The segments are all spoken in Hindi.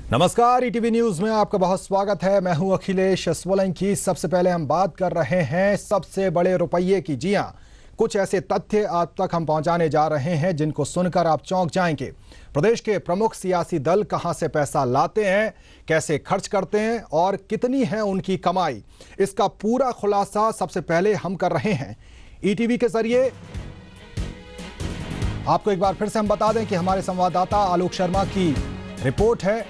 नमस्कार, ईटीवी न्यूज में आपका बहुत स्वागत है। मैं हूं अखिलेश सोलंकी। सबसे पहले हम बात कर रहे हैं सबसे बड़े रुपये की। जी हां, कुछ ऐसे तथ्य आप तक हम पहुंचाने जा रहे हैं जिनको सुनकर आप चौंक जाएंगे। प्रदेश के प्रमुख सियासी दल कहां से पैसा लाते हैं, कैसे खर्च करते हैं और कितनी है उनकी कमाई, इसका पूरा खुलासा सबसे पहले हम कर रहे हैं ईटीवी के जरिए। आपको एक बार फिर से हम बता दें कि हमारे संवाददाता आलोक शर्मा की रिपोर्ट है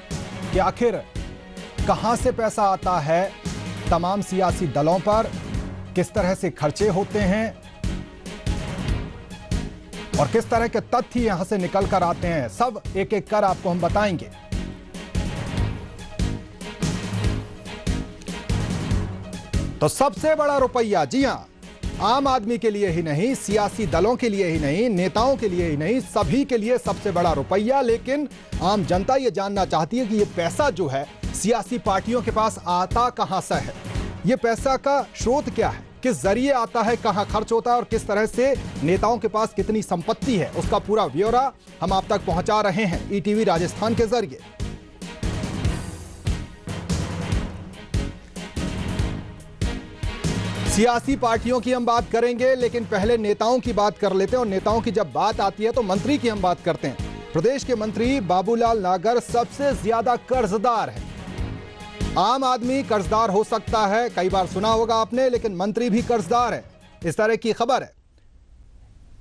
कि आखिर कहां से पैसा आता है तमाम सियासी दलों पर, किस तरह से खर्चे होते हैं और किस तरह के तथ्य यहां से निकल कर आते हैं, सब एक एक कर आपको हम बताएंगे। तो सबसे बड़ा रुपया, जी हां, आम आदमी के लिए ही नहीं, सियासी दलों के लिए ही नहीं, नेताओं के लिए ही नहीं, सभी के लिए सबसे बड़ा रुपया। लेकिन आम जनता ये जानना चाहती है कि ये पैसा जो है सियासी पार्टियों के पास आता कहां से है, ये पैसा का स्रोत क्या है, किस जरिए आता है, कहां खर्च होता है और किस तरह से नेताओं के पास कितनी संपत्ति है, उसका पूरा ब्यौरा हम आप तक पहुंचा रहे हैं ईटीवी राजस्थान के जरिए। सियासी पार्टियों की हम बात करेंगे, लेकिन पहले नेताओं की बात कर लेते हैं। और नेताओं की जब बात आती है तो मंत्री की हम बात करते हैं। प्रदेश के मंत्री बाबूलाल नागर सबसे ज्यादा कर्जदार है। आम आदमी कर्जदार हो सकता है, कई बार सुना होगा आपने, लेकिन मंत्री भी कर्जदार है। इस तरह की खबर है।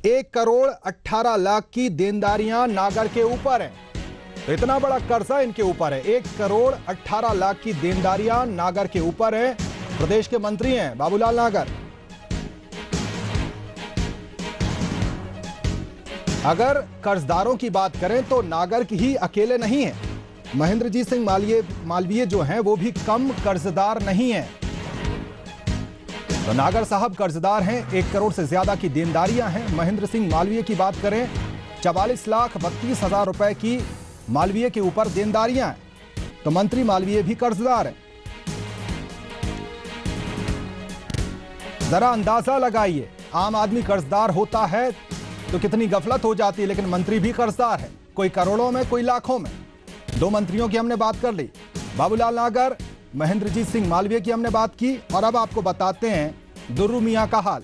1,18,00,000 की देनदारियां नागर के ऊपर है। तो इतना बड़ा कर्जा इनके ऊपर है। 1,18,00,000 की देनदारियां नागर के ऊपर है। प्रदेश के मंत्री हैं बाबूलाल नागर। अगर कर्जदारों की बात करें तो नागर की ही अकेले नहीं है। महेंद्रजीत सिंह मालवीय जो हैं वो भी कम कर्जदार नहीं हैं। तो नागर साहब कर्जदार हैं। 1 करोड़ से ज्यादा की देनदारियां हैं। महेंद्र सिंह मालवीय की बात करें, 44,32,000 रुपए की मालवीय के ऊपर देनदारियां हैं। तो मंत्री मालवीय भी कर्जदार हैं। जरा अंदाजा लगाइए, आम आदमी कर्जदार होता है तो कितनी गफलत हो जाती है, लेकिन मंत्री भी कर्जदार है, कोई करोड़ों में, कोई लाखों में। 2 मंत्रियों की हमने बात कर ली, बाबूलाल नागर, महेंद्रजीत सिंह मालवीय की हमने बात की। और अब आपको बताते हैं दुर्रू मियां का हाल।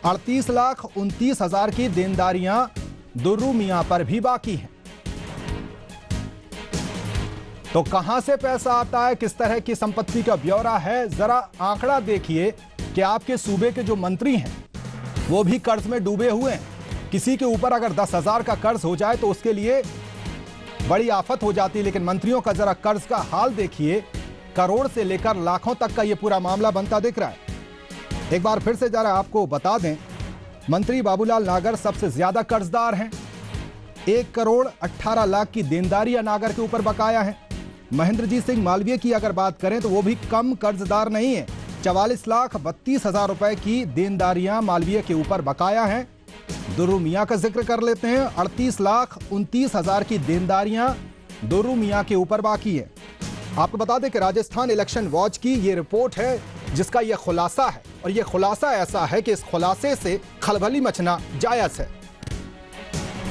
38,29,000 की देनदारियां दुर्रू मियां पर भी बाकी हैं। तो कहां से पैसा आता है, किस तरह की संपत्ति का ब्यौरा है, जरा आंकड़ा देखिए कि आपके सूबे के जो मंत्री हैं वो भी कर्ज में डूबे हुए हैं। किसी के ऊपर अगर 10,000 का कर्ज हो जाए तो उसके लिए बड़ी आफत हो जाती है, लेकिन मंत्रियों का जरा कर्ज का हाल देखिए, करोड़ से लेकर लाखों तक का ये पूरा मामला बनता दिख रहा है। एक बार फिर से जरा आपको बता दें, मंत्री बाबूलाल नागर सबसे ज्यादा कर्जदार हैं। 1,18,00,000 की देनदारियां नागर के ऊपर बकाया है। महेंद्रजीत सिंह मालवीय की अगर बात करें तो वो भी कम कर्जदार नहीं है। 44,32,000 रुपए की देनदारियां मालवीय के ऊपर बकाया हैं। दुर्रू मियां का जिक्र कर लेते हैं। 38,29,000 की देनदारियां दुर्रू मियां के ऊपर बाकी है। आपको बता दें कि राजस्थान इलेक्शन वॉच की ये रिपोर्ट है जिसका यह खुलासा है, और यह खुलासा ऐसा है कि इस खुलासे से खलबली मचना जायज है।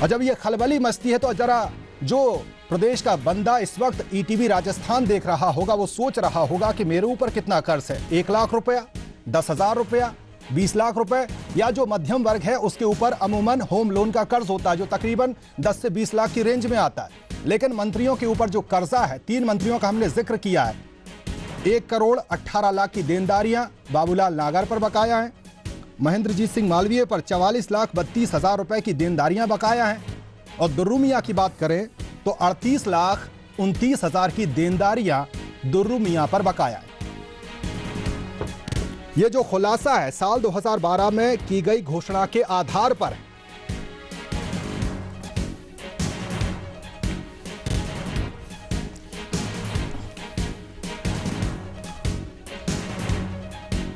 और जब यह खलबली मचती है तो जरा जो प्रदेश का बंदा इस वक्त ईटीवी राजस्थान देख रहा होगा वो सोच रहा होगा कि मेरे ऊपर कितना कर्ज है। 1 लाख रुपया, 10,000 रुपया, 20 लाख रुपए, या जो मध्यम वर्ग है उसके ऊपर अमूमन होम लोन का कर्ज होता है जो तकरीबन 10 से 20 लाख की रेंज में आता है। लेकिन मंत्रियों के ऊपर जो कर्जा है, 3 मंत्रियों का हमने जिक्र किया है। 1,18,00,000 की देनदारियां बाबूलाल नागर पर बकाया है। महेंद्रजीत सिंह मालवीय पर 44,32,000 रुपए की देनदारियां बकाया हैं। और दुर्रू मियां की बात करें तो 38,29,000 की देनदारियां दुर्रू मियां पर बकाया है। यह जो खुलासा है साल 2012 में की गई घोषणा के आधार पर है।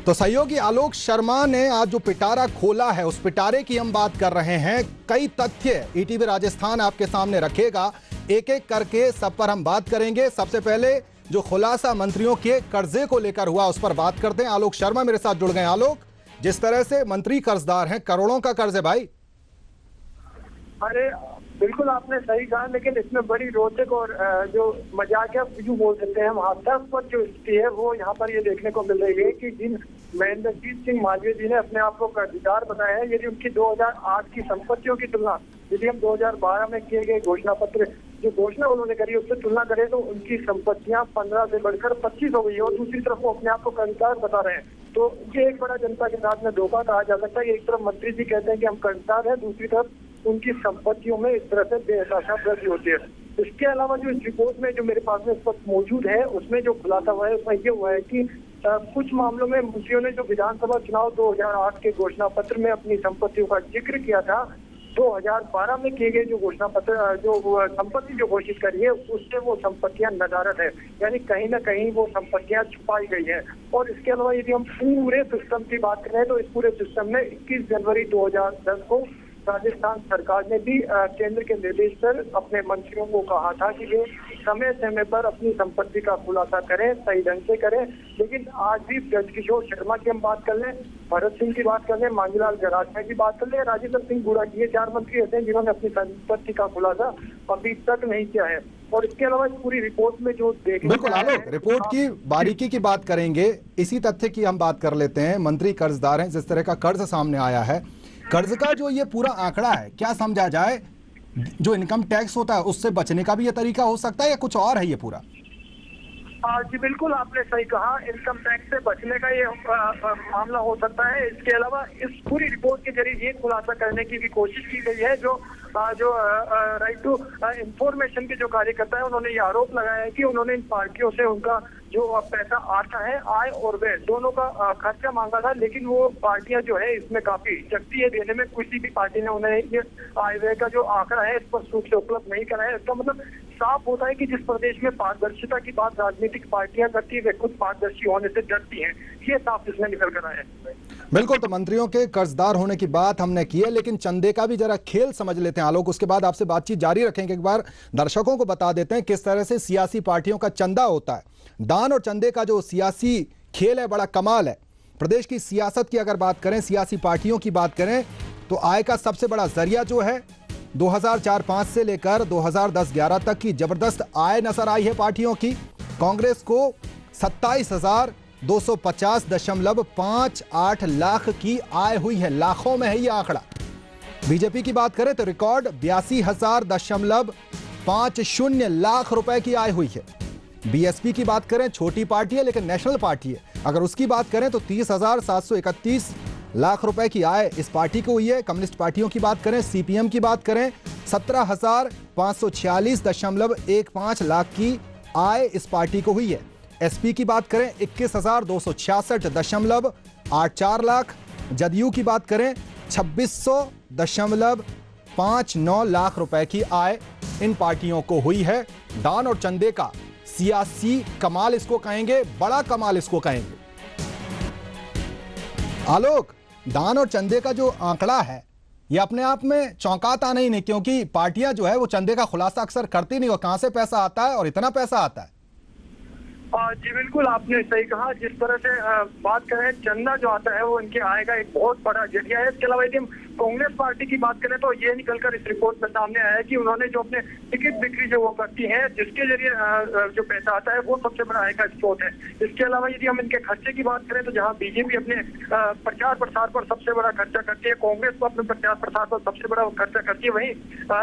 तो सहयोगी आलोक शर्मा ने आज जो पिटारा खोला है उस पिटारे की हम बात कर रहे हैं। कई तथ्य ईटीवी राजस्थान आपके सामने रखेगा, एक एक करके सब पर हम बात करेंगे। सबसे पहले जो खुलासा मंत्रियों के कर्जे को लेकर हुआ उस पर बात करते हैं। आलोक शर्मा मेरे साथ जुड़ गए। आलोक, जिस तरह से मंत्री कर्जदार हैं, करोड़ों का कर्ज है भाई। अरे बिल्कुल आपने सही कहा, लेकिन इसमें बड़ी रोचक और जो मजाकिया यूं बोल सकते हैं हम हास्यास्पद जो स्थिति है वो यहाँ पर ये देखने को मिल रही है कि जिन महेंद्रजीत सिंह मालवीय जी ने अपने आप को कर्जदार बनाया है, यदि उनकी 2008 की संपत्तियों की तुलना यदि हम 2012 में किए गए घोषणा पत्र जो घोषणा उन्होंने करी उससे तुलना करें तो उनकी संपत्तियां 15 से बढ़कर 25 हो गई है और दूसरी तरफ वो अपने आप को कर्जदार बता रहे हैं। तो ये एक बड़ा जनता के साथ में धोखा कहा जा सकता है। एक तरफ मंत्री जी कहते हैं कि हम कर्जदार हैं, दूसरी तरफ उनकी संपत्तियों में इस तरह से बेहताशा वृद्धि होती है। इसके अलावा जो इस रिपोर्ट में जो मेरे पास में इस वक्त मौजूद है उसमें जो खुलासा हुआ है उसमें ये हुआ है कि कुछ मामलों में मंत्रियों ने जो विधानसभा चुनाव 2008 के घोषणा पत्र में अपनी संपत्तियों का जिक्र किया था, 2012 में किए गए जो घोषणा पत्र जो संपत्ति जो घोषित करी है उससे वो संपत्तियां नदारत है, यानी कहीं ना कहीं वो संपत्तियां छुपाई गई है। और इसके अलावा यदि हम पूरे सिस्टम की बात करें तो इस पूरे सिस्टम में 21 जनवरी 2010 को राजस्थान सरकार ने भी केंद्र के निर्देश पर अपने मंत्रियों को कहा था कि वे समय समय पर अपनी संपत्ति का खुलासा करें, सही ढंग से करें। लेकिन आज भी ब्रजकिशोर शर्मा की हम बात कर लें, भरत सिंह की बात कर लें, मांगीलाल गरासिया की बात कर लें, राजेंद्र सिंह गुड़ा की, ये 4 मंत्री ऐसे हैं जिन्होंने अपनी संपत्ति का खुलासा अभी तक नहीं किया है। और इसके अलावा इस पूरी रिपोर्ट में जो बिल्कुल आलोक, रिपोर्ट की बारीकी की बात करेंगे, इसी तथ्य की हम बात कर लेते हैं। मंत्री कर्जदार हैं, जिस तरह का कर्ज सामने आया है, कर्ज का जो ये पूरा आंकड़ा है, क्या समझा जाए जो इनकम टैक्स होता है उससे बचने का भी ये तरीका हो सकता है या कुछ और है ये पूरा? जी बिल्कुल आपने सही कहा, इनकम टैक्स से बचने का ये मामला हो सकता है। इसके अलावा इस पूरी रिपोर्ट के जरिए ये खुलासा करने की भी कोशिश की गई है। जो राइट टू इंफॉर्मेशन के जो कार्यकर्ता है उन्होंने ये आरोप लगाया है कि उन्होंने इन पार्टियों से उनका जो पैसा आता है, आय और व्यय दोनों का खर्चा मांगा था, लेकिन वो पार्टियां जो है इसमें काफी शक्ति है देने में। किसी भी पार्टी ने उन्हें ये आय व्यय का जो आंकड़ा है स्पष्ट रूप से उपलब्ध नहीं कराया। इसका मतलब साफ होता है कि जिस प्रदेश में पारदर्शिता की बात राजनीतिक पार्टियां करती है वे खुद पारदर्शी होने से डरती हैं, ये साफ इसमें निकल कर आया है। बिल्कुल, तो मंत्रियों के कर्जदार होने की बात हमने की है, लेकिन चंदे का भी जरा खेल समझ लेते हैं आलोक, उसके बाद आपसे बातचीत जारी रखेंगे। एक बार दर्शकों को बता देते हैं किस तरह से सियासी पार्टियों का चंदा होता है। दान और चंदे का जो सियासी खेल है बड़ा कमाल है। प्रदेश की सियासत की अगर बात करें, सियासी पार्टियों की बात करें, तो आय का सबसे बड़ा जरिया जो है 2004-05 से लेकर 2010-11 तक की जबरदस्त आय नजर आई है पार्टियों की। कांग्रेस को 27,250.58 लाख की आय हुई है, लाखों में है ये आंकड़ा। बीजेपी की बात करें तो रिकॉर्ड 82,000.50 लाख रुपए की आय हुई है। बीएसपी की बात करें, छोटी पार्टी है लेकिन नेशनल पार्टी है, अगर उसकी बात करें तो 30,731 लाख रुपए की आय इस पार्टी को हुई है। कम्युनिस्ट पार्टियों की बात करें, सीपीएम की बात करें, 17,546.15 लाख की आय इस पार्टी को हुई है। एसपी की बात करें 21,266.84 लाख। जदयू की बात करें 2600.59 लाख रुपए की आय इन पार्टियों को हुई है। दान और चंदे का सियासी कमाल इसको कहेंगे, बड़ा कमाल इसको कहेंगे। आलोक, दान और चंदे का जो आंकड़ा है ये अपने आप में चौंकाता नहीं, क्योंकि पार्टियां जो है वो चंदे का खुलासा अक्सर करती नहीं, और कहां से पैसा आता है और इतना पैसा आता है। जी बिल्कुल आपने सही कहा, जिस तरह से बात करें चंदा जो आता है वो इनके आय का एक बहुत बड़ा जरिया है। इसके अलावा यदि हम कांग्रेस पार्टी की बात करें तो ये निकलकर इस रिपोर्ट में सामने आया है कि उन्होंने जो अपने टिकट बिक्री जो वो करती है जिसके जरिए जो पैसा आता है वो सबसे बड़ा आय का स्रोत है। इसके अलावा यदि हम इनके खर्चे की बात करें तो जहाँ बीजेपी अपने प्रचार प्रसार पर सबसे बड़ा खर्चा करती है, कांग्रेस को अपने प्रचार प्रसार पर सबसे बड़ा खर्चा करती है, वहीं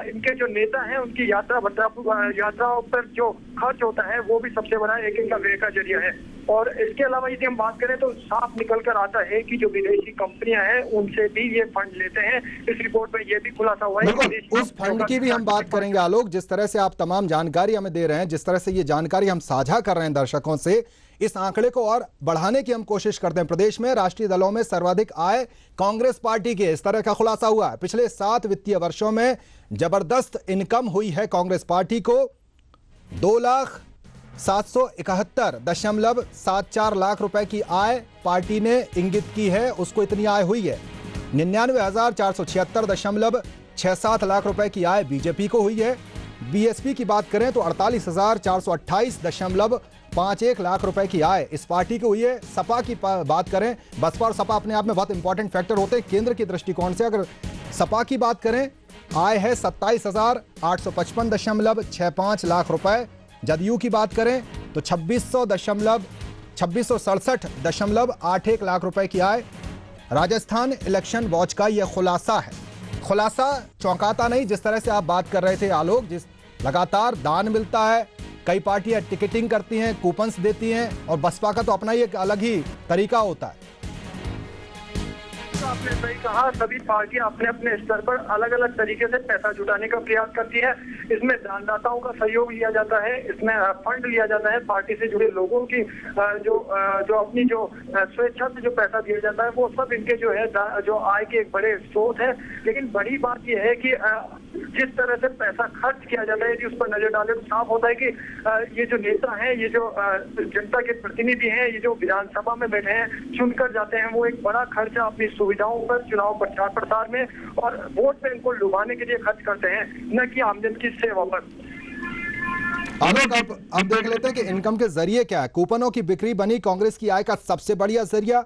इनके जो नेता है उनकी यात्राओं पर जो खर्च होता है वो भी सबसे बड़ा एक इनका व्यय का जरिया है। और इसके अलावा यदि हम बात करें तो साफ निकल कर आता है कि जो विदेशी कंपनियां हैं उनसे भी ये फंड लेते हैं। इस रिपोर्ट में ये भी खुलासा हुआ है। उस फंड की भी हम बात करेंगे आलोक, जिस तरह से आप तमाम जानकारी हमें दे रहे हैं, जिस तरह से ये जानकारी हम साझा कर रहे हैं दर्शकों से, इस आंकड़े को और बढ़ाने की हम कोशिश करते हैं। प्रदेश में राष्ट्रीय दलों में सर्वाधिक आय कांग्रेस पार्टी की, इस तरह का खुलासा हुआ है। पिछले 7 वित्तीय वर्षों में जबरदस्त इनकम हुई है कांग्रेस पार्टी को। 2,771.74 लाख रुपए की आय पार्टी ने इंगित की है, उसको इतनी आय हुई है। 99,476.67 लाख रुपए की आय बीजेपी को हुई है। बीएसपी की बात करें तो 48,428.51 लाख रुपए की आय इस पार्टी को हुई है। सपा की बात करें, बसपा और सपा अपने आप में बहुत इंपॉर्टेंट फैक्टर होते हैं केंद्र के दृष्टिकोण से। अगर सपा की बात करें, आय है 27,855.65 लाख रुपए। जदयू की बात करें तो 2667.81 लाख रुपए की आय। राजस्थान इलेक्शन वॉच का यह खुलासा है। खुलासा चौंकाता नहीं, जिस तरह से आप बात कर रहे थे आलोक, जिस लगातार दान मिलता है, कई पार्टियां टिकटिंग करती हैं, कूपन्स देती हैं, और बसपा का तो अपना ही एक अलग ही तरीका होता है। आपने सही कहा, सभी पार्टियां अपने अपने स्तर पर अलग अलग तरीके से पैसा जुटाने का प्रयास करती है। इसमें दानदाताओं का सहयोग लिया जाता है, इसमें फंड लिया जाता है, पार्टी से जुड़े लोगों की जो अपनी जो स्वेच्छा से जो पैसा दिया जाता है, वो सब इनके जो है जो आय के एक बड़े स्रोत है। लेकिन बड़ी बात यह है कि जिस तरह से पैसा खर्च किया जाता है, यदि उस पर नजर डाले तो साफ होता है कि ये जो नेता हैं, ये जो जनता के प्रतिनिधि हैं, ये जो विधानसभा में बैठे हैं, चुनकर जाते हैं, वो एक बड़ा खर्चा अपनी सुविधाओं पर, चुनाव प्रचार प्रसार में और वोट में इनको लुभाने के लिए खर्च करते हैं, न कि आमजन की सेवा पर। आलोक, अब देख लेते हैं कि इनकम के जरिए क्या है। कूपनों की बिक्री बनी कांग्रेस की आय का सबसे बढ़िया जरिया।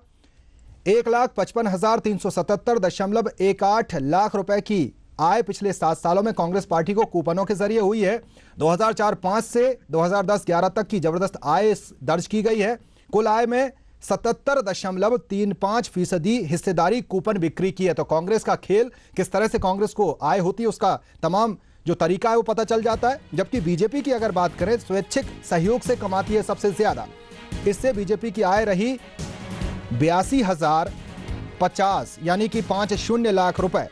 1,55,377.18 लाख रुपए की आय पिछले 7 सालों में कांग्रेस पार्टी को कूपनों के जरिए हुई है। 2004-05 से 2010-11 तक की जबरदस्त आय दर्ज की गई है। कुल आय में 77.35% हिस्सेदारी कूपन बिक्री की है। तो कांग्रेस का खेल, किस तरह से कांग्रेस को आय होती है, उसका तमाम जो तरीका है वो पता चल जाता है। जबकि बीजेपी की अगर बात करें, स्वैच्छिक सहयोग से कमाती है सबसे ज्यादा। इससे बीजेपी की आय रही 82,050, यानी कि 50 लाख रुपए।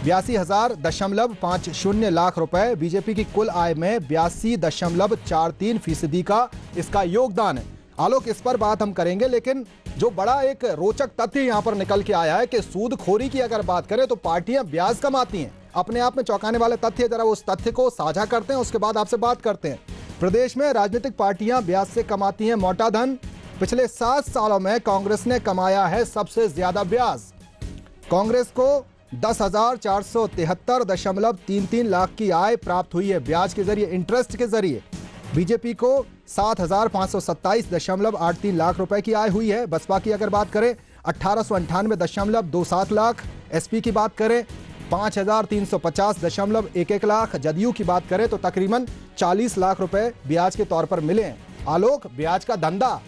82,050 लाख रुपए बीजेपी की कुल आय में 82.43% का इसका योगदान है। आलोक, इस पर बात हम करेंगे, लेकिन जो बड़ा एक रोचक तथ्य यहां पर निकल के आया है कि सूदखोरी की अगर बात करें तो पार्टियां ब्याज कमाती हैं। अपने आप में चौंकाने वाले तथ्य, जरा उस तथ्य को साझा करते हैं, उसके बाद आपसे बात करते हैं। प्रदेश में राजनीतिक पार्टियां ब्याज से कमाती हैं मोटा धन। पिछले 7 सालों में कांग्रेस ने कमाया है सबसे ज्यादा ब्याज। कांग्रेस को 10,473.33 लाख की आय प्राप्त हुई है ब्याज के जरिए, इंटरेस्ट के जरिए। बीजेपी को 7,527.83 लाख रुपए की आय हुई है। बसपा की अगर बात करें 1898.27 लाख। एसपी की बात करें 5,350.11 लाख। जदयू की बात करें तो तकरीबन 40 लाख रुपए ब्याज के तौर पर मिले हैं। आलोक, ब्याज का धंधा।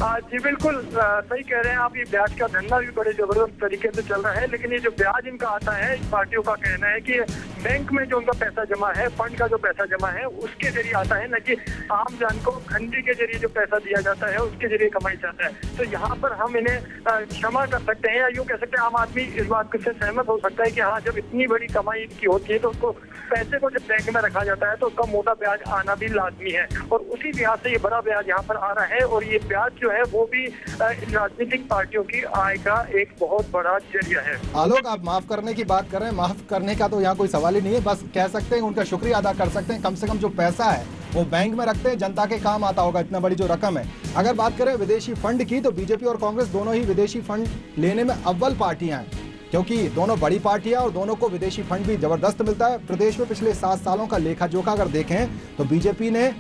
जी बिल्कुल सही कह रहे हैं आप, ये ब्याज का धंधा भी बड़े जबरदस्त तरीके से चल रहा है। लेकिन ये जो ब्याज इनका आता है, पार्टियों का कहना है कि बैंक में जो उनका पैसा जमा है, फंड का जो पैसा जमा है, उसके जरिए आता है, न कि आम जन को खंडी के जरिए जो पैसा दिया जाता है उसके जरिए कमाई जाता है। तो यहाँ पर हम इन्हें क्षमा कर सकते हैं, या यूँ कह सकते हैं आम आदमी इस बात से सहमत हो सकता है कि हाँ, जब इतनी बड़ी कमाई इनकी होती है तो उसको पैसे को जब बैंक में रखा जाता है तो उसका मोटा ब्याज आना भी लाजमी है। और उसी लिहाज से ये बड़ा ब्याज यहाँ पर आ रहा है, और ये ब्याज जो है वो भी राजनीतिक पार्टियों की आय का एक बहुत बड़ा जरिया है। आलोक, आप माफ करने की बात कर रहे हैं, माफ करने का तो यहाँ कोई सवाल ही नहीं है। बस कह सकते हैं, उनका शुक्रिया अदा कर सकते हैं, कम से कम जो पैसा है वो बैंक में रखते हैं, जनता के काम आता होगा, इतना बड़ी जो रकम है। अगर बात करें विदेशी फंड की, तो बीजेपी और कांग्रेस दोनों ही विदेशी फंड लेने में अव्वल पार्टियां हैं, क्योंकि दोनों बड़ी पार्टियां और दोनों को विदेशी फंड भी जबरदस्त मिलता है। प्रदेश में पिछले 7 सालों का लेखा जोखा अगर देखें तो बीजेपी ने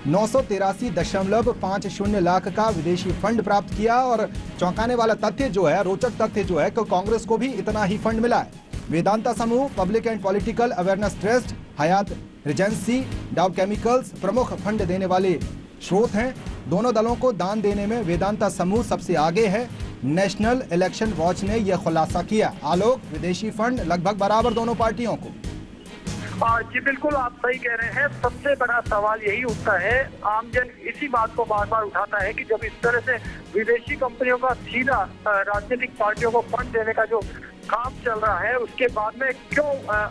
983.50 लाख का विदेशी फंड प्राप्त किया। और चौंकाने वाला तथ्य जो है, रोचक तथ्य जो है, कि कांग्रेस को भी इतना ही फंड मिला है। वेदांता समूह, public and political awareness trust, Hyatt Regency, Dow Chemicals प्रमुख फंड देने वाले स्रोत हैं। दोनों दलों को दान देने में वेदांता समूह सबसे आगे है। नेशनल इलेक्शन वॉच ने यह खुलासा किया। आलोक, विदेशी फंड लगभग बराबर दोनों पार्टियों को। जी बिल्कुल, आप सही कह रहे हैं। सबसे बड़ा सवाल यही उठता है, आमजन इसी बात को बार बार उठाता है कि जब इस तरह से विदेशी कंपनियों का सीधा राजनीतिक पार्टियों को फंड देने का जो काम चल रहा है, उसके बाद में क्यों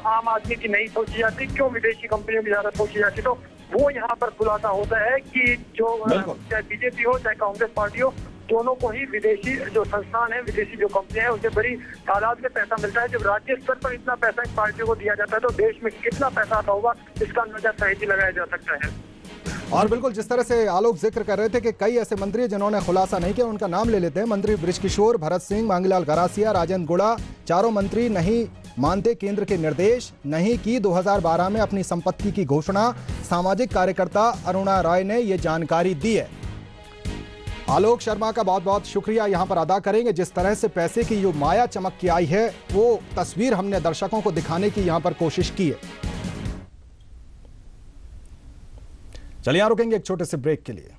आम आदमी की नहीं सोची जाती, क्यों विदेशी कंपनियों की ज्यादा सोची जाती। तो वो यहाँ पर खुलासा होता है कि जो चाहे बीजेपी हो चाहे कांग्रेस पार्टी हो, दोनों को ही विदेशी जो संस्थान है, विदेशी जो कंपनियां हैं, उनसे बड़ी तादाद में पैसा मिलता है। जब राज्य स्तर पर इतना पैसा इन पार्टियों को दिया जाता है तो देश में कितना पैसा आता होगा, इसका अंदाजा सहज लगाया जा सकता है। और बिल्कुल जिस तरह से आलोक जिक्र कर रहे थे कि कई ऐसे मंत्री जिन्होंने खुलासा नहीं किया, उनका नाम ले लेते हैं। मंत्री बृजकिशोर, भरत सिंह, मांगीलाल गरासिया, राजेंद्र गुड़ा, चारों मंत्री नहीं मानते केंद्र के निर्देश, नहीं की 2012 में अपनी संपत्ति की घोषणा। सामाजिक कार्यकर्ता अरुणा रॉय ने यह जानकारी दी है। आलोक शर्मा का बहुत बहुत शुक्रिया यहां पर अदा करेंगे। जिस तरह से पैसे की जो माया चमक के आई है वो तस्वीर हमने दर्शकों को दिखाने की यहां पर कोशिश की है। चलिए यहां रुकेंगे एक छोटे से ब्रेक के लिए।